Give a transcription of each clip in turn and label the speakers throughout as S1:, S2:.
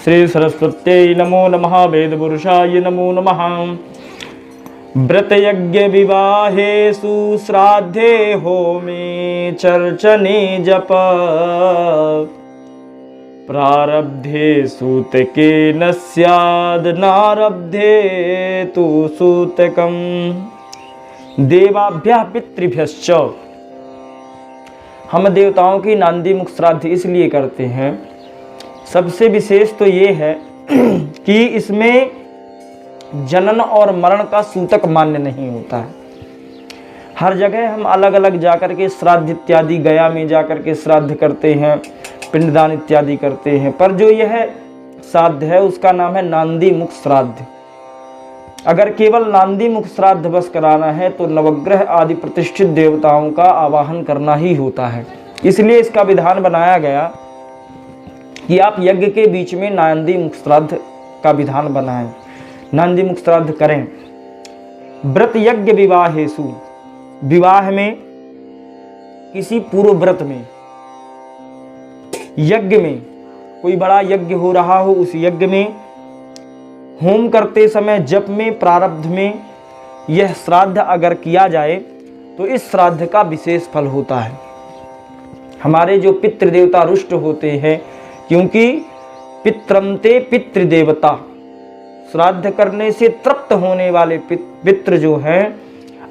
S1: श्री सरस्वत्यै नमो नमः। वेदपुरुषाय नमो नमः। व्रतयज्ञ विवाहेषु श्राद्धे होमे चर्चने जप प्रारब्धे सूतके न स्याद् नारब्धे तु सूतकम्। देवाभ्यः पितृभ्यश्च। हम देवताओं की नांदी मुख श्राद्ध इसलिए करते हैं, सबसे विशेष तो ये है कि इसमें जनन और मरण का सूतक मान्य नहीं होता है। हर जगह हम अलग अलग जाकर के श्राद्ध इत्यादि, गया में जाकर के श्राद्ध करते हैं, पिंडदान इत्यादि करते हैं, पर जो यह श्राद्ध है उसका नाम है नांदी मुख श्राद्ध। अगर केवल नांदी मुख श्राद्ध बस कराना है तो नवग्रह आदि प्रतिष्ठित देवताओं का आवाहन करना ही होता है। इसलिए इसका विधान बनाया गया कि आप यज्ञ के बीच में नांदी मुख श्राद्ध का विधान बनाएं, नांदी मुख श्राद्ध करें। व्रत यज्ञ विवाहेषु, विवाह में, किसी पूर्व व्रत में, यज्ञ में, कोई बड़ा यज्ञ हो रहा हो, उस यज्ञ में, होम करते समय, जप में, प्रारब्ध में यह श्राद्ध अगर किया जाए तो इस श्राद्ध का विशेष फल होता है। हमारे जो पितृदेवता रुष्ट होते हैं, क्योंकि पित्रमते पितृदेवता, श्राद्ध करने से तृप्त होने वाले पितृ जो हैं,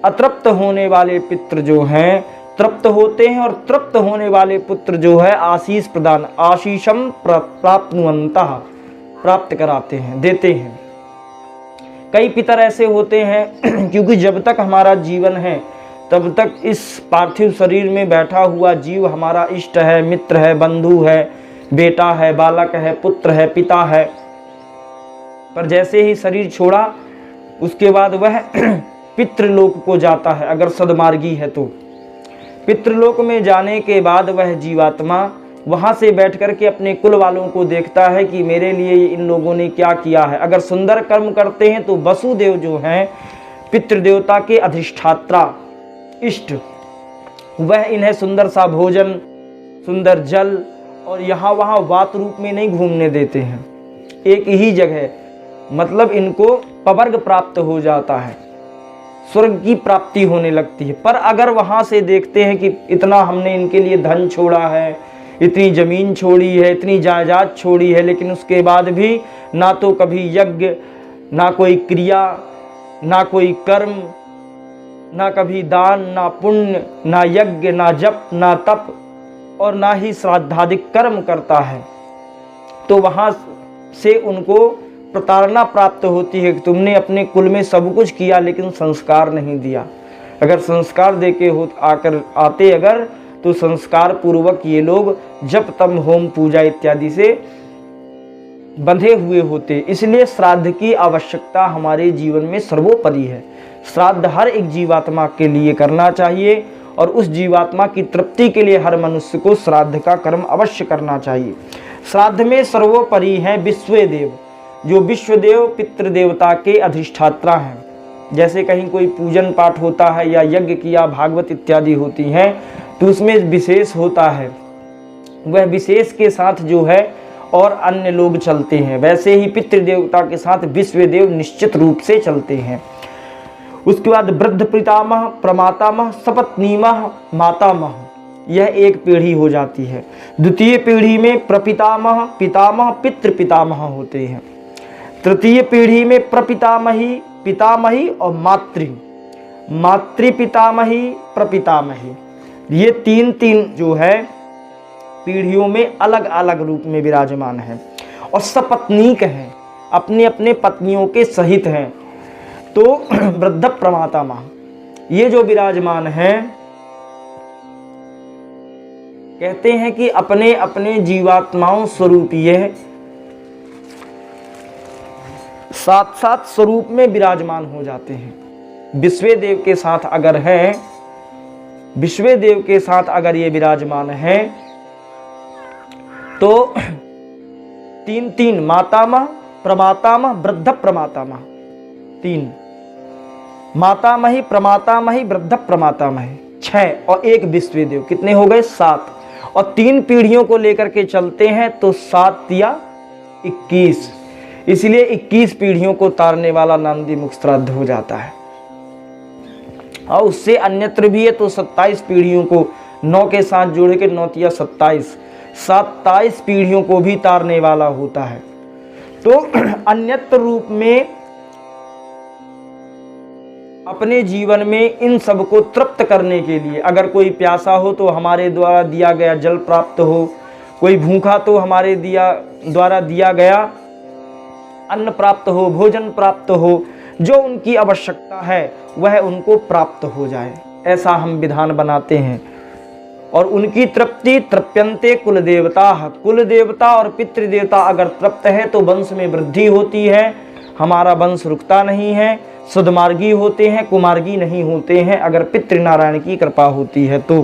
S1: अतृप्त होने वाले पितृ जो हैं तृप्त होते हैं, और तृप्त होने वाले पुत्र जो है आशीष प्रदान, आशीषम प्राप्नुवन्तः, प्राप्त कराते हैं, देते हैं। कई पितर ऐसे होते हैं क्योंकि जब तक हमारा जीवन है तब तक इस पार्थिव शरीर में बैठा हुआ जीव हमारा इष्ट है, मित्र है, बंधु है, बेटा है, बालक है, पुत्र है, पिता है। पर जैसे ही शरीर छोड़ा उसके बाद वह पितृलोक को जाता है, अगर सद्मार्गी है तो। पितृलोक में जाने के बाद वह जीवात्मा वहां से बैठ कर के अपने कुल वालों को देखता है कि मेरे लिए इन लोगों ने क्या किया है। अगर सुंदर कर्म करते हैं तो वसुदेव जो हैं पितृदेवता के अधिष्ठात्रा, इष्ट, वह इन्हें सुंदर सा भोजन, सुंदर जल और यहाँ वहाँ वात रूप में नहीं घूमने देते हैं, एक ही जगह, मतलब इनको पवर्ग प्राप्त हो जाता है, स्वर्ग की प्राप्ति होने लगती है। पर अगर वहां से देखते हैं कि इतना हमने इनके लिए धन छोड़ा है, इतनी जमीन छोड़ी है, इतनी जायदाद छोड़ी है, लेकिन उसके बाद भी ना तो कभी यज्ञ, ना कोई क्रिया, ना कोई कर्म, ना कभी दान, ना पुण्य, ना यज्ञ, ना जप, ना तप, और ना ही श्राद्धादिक कर्म करता है, तो वहां से उनको प्रताड़ना प्राप्त होती है कि तुमने अपने कुल में सब कुछ किया लेकिन संस्कार नहीं दिया। अगर संस्कार देके आते अगर, तो संस्कार पूर्वक ये लोग जप तप होम पूजा इत्यादि से बंधे हुए होते। इसलिए श्राद्ध की आवश्यकता हमारे जीवन में सर्वोपरि है। श्राद्ध हर एक जीवात्मा के लिए करना चाहिए, और उस जीवात्मा की तृप्ति के लिए हर मनुष्य को श्राद्ध का कर्म अवश्य करना चाहिए। श्राद्ध में सर्वोपरि हैं विश्वदेव, जो विश्वदेव पितृदेवता के अधिष्ठात्रा हैं। जैसे कहीं कोई पूजन पाठ होता है या यज्ञ किया, भागवत इत्यादि होती हैं, तो उसमें विशेष होता है, वह विशेष के साथ जो है और अन्य लोग चलते हैं, वैसे ही पितृदेवता के साथ विश्वदेव निश्चित रूप से चलते हैं। उसके बाद वृद्ध पितामह, प्रमातामह, सपत्नीमह, मातामह, यह एक पीढ़ी हो जाती है। द्वितीय पीढ़ी में प्रपितामह, पितामह, पितृ पितामह होते हैं। तृतीय पीढ़ी में प्रपितामही, पितामही और मातृपितामही, प्रपितामही, ये तीन जो है पीढ़ियों में अलग अलग रूप में विराजमान है, और सपत्नीक हैं, अपने अपने पत्नियों के सहित हैं। तो वृद्ध प्रमातामह ये जो विराजमान हैं, कहते हैं कि अपने अपने जीवात्माओं स्वरूप ये साथ साथ स्वरूप में विराजमान हो जाते हैं। विश्वदेव के साथ अगर है, विश्वदेव के साथ अगर ये विराजमान है, तो तीन मातामह, प्रमातामह, वृद्ध प्रमातामह, तीन मातामही, प्रमातामही, वृद्ध प्रमातामही, 6 और एक विश्वदेव, कितने हो गए 7। और 3 पीढ़ियों को लेकर के चलते हैं तो 7 या 21, इसलिए 21 पीढ़ियों को तारने वाला नांदी मुख श्राद्ध हो जाता है। और उससे अन्यत्र भी है तो 27 पीढ़ियों को 9 के साथ जोड़ के 9 या 27 पीढ़ियों को भी तारने वाला होता है। तो अन्यत्र रूप में अपने जीवन में इन सब को तृप्त करने के लिए, अगर कोई प्यासा हो तो हमारे द्वारा दिया गया जल प्राप्त हो, कोई भूखा तो हमारे द्वारा दिया गया अन्न प्राप्त हो, भोजन प्राप्त हो, जो उनकी आवश्यकता है वह उनको प्राप्त हो जाए, ऐसा हम विधान बनाते हैं। और उनकी तृप्ति तृप्यन्ते कुल देवता, कुल देवता और पितृदेवता अगर तृप्त है तो वंश में वृद्धि होती है, हमारा वंश रुकता नहीं है, शुद्धमार्गी होते हैं, कुमार्गी नहीं होते हैं, अगर पितृनारायण की कृपा होती है तो।